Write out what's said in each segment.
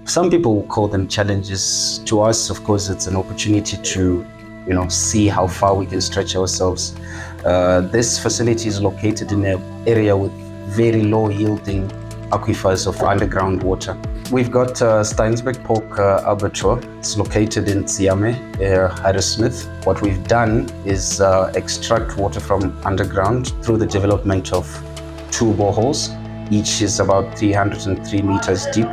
Some people call them challenges. To us, of course, it's an opportunity to, see how far we can stretch ourselves. This facility is located in an area with very low yielding aquifers of underground water. We've got Steynburg Pork abattoir. It's located in Tsiame, Harrismith. What we've done is extract water from underground through the development of 2 boreholes. Each is about 303 meters deep.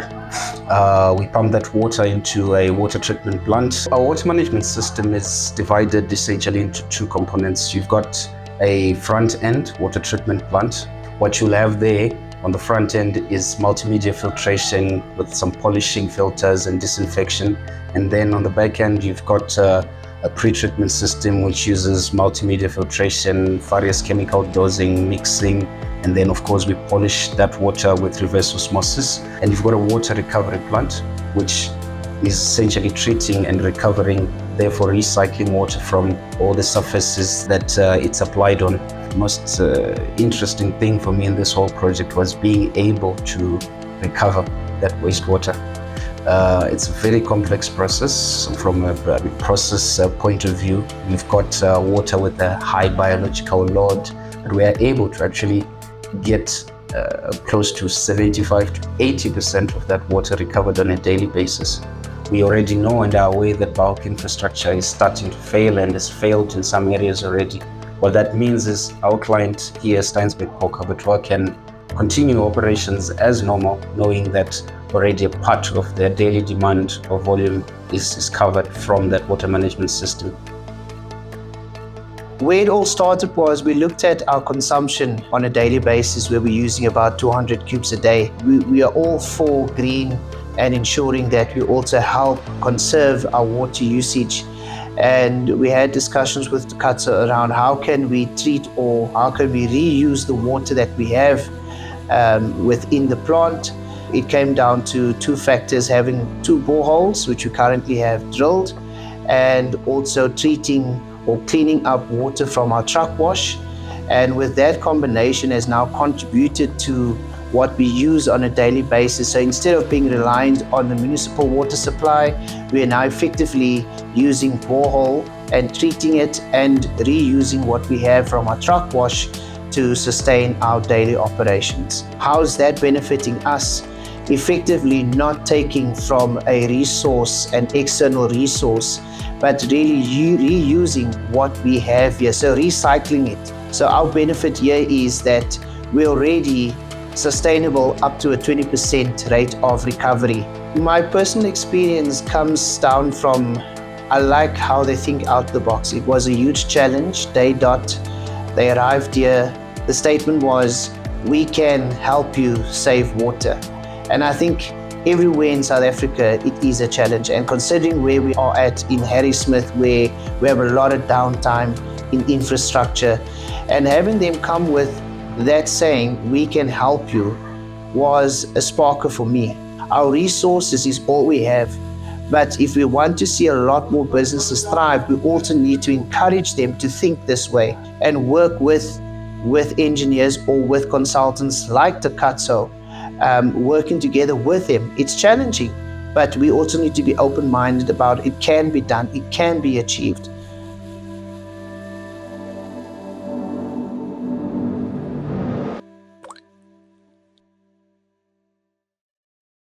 We pump that water into a water treatment plant. Our water management system is divided essentially into 2 components. You've got a front-end water treatment plant. What you'll have there on the front end is multimedia filtration with some polishing, filters and disinfection. And then on the back end, you've got a pre-treatment system which uses multimedia filtration, various chemical dosing, mixing, and then of course we polish that water with reverse osmosis. And you've got a water recovery plant which is essentially treating and recovering, therefore recycling water from all the surfaces that it's applied on. The most interesting thing for me in this whole project was being able to recover that wastewater. It's a very complex process. From a process point of view, we've got water with a high biological load, but we are able to actually get close to 75 to 80% of that water recovered on a daily basis. We already know and are aware that bulk infrastructure is starting to fail and has failed in some areas already. What that means is our client here, Steynburg Pork Abattoir, can continue operations as normal, knowing that already a part of their daily demand or volume is covered from that water management system. Where it all started was we looked at our consumption on a daily basis, where we're using about 200 cubes a day. We are all for green and ensuring that we also help conserve our water usage. And we had discussions with Takasue around how can we treat or how can we reuse the water that we have within the plant. It came down to 2 factors: having 2 boreholes, which we currently have drilled, and also treating or cleaning up water from our truck wash. And with that combination has now contributed to what we use on a daily basis. So instead of being reliant on the municipal water supply, we are now effectively using borehole and treating it and reusing what we have from our truck wash to sustain our daily operations. How is that benefiting us? Effectively not taking from a resource, an external resource, but really reusing what we have here, so recycling it. So our benefit here is that we're already sustainable up to a 20% rate of recovery. My personal experience comes down from, I like how they think out the box. It was a huge challenge. They arrived here. The statement was, we can help you save water. And I think everywhere in South Africa, it is a challenge. And considering where we are at in Harrismith, where we have a lot of downtime in infrastructure, and having them come with that saying, we can help you, was a sparker for me. Our resources is all we have. But if we want to see a lot more businesses thrive, we also need to encourage them to think this way and work with engineers or with consultants like Takasue, working together with them. It's challenging, but we also need to be open-minded about it. Can be done, it can be achieved.